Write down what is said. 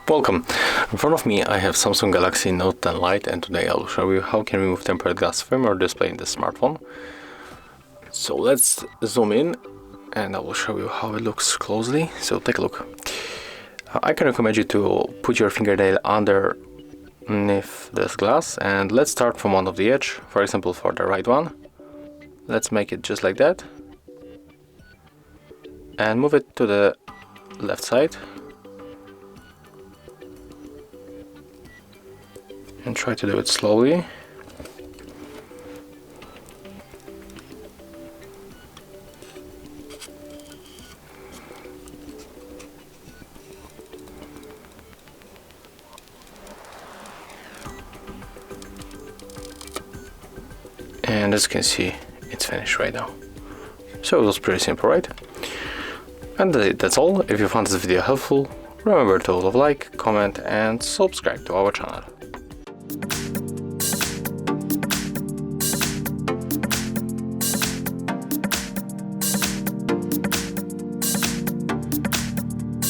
Welcome. In front of me I have Samsung Galaxy Note 10 Lite, and today I'll show you how you can remove tempered glass firmware display in this smartphone. So let's zoom in and I will show you how it looks closely. So take a look. I can recommend you to put your fingernail underneath this glass, and let's start from one of the edge, for example for the right one. Let's make it just like that and move it to the left side. And try to do it slowly. And as you can see, it's finished right now. So it was pretty simple, right? And that's all. If you found this video helpful, remember to like, comment and subscribe to our channel.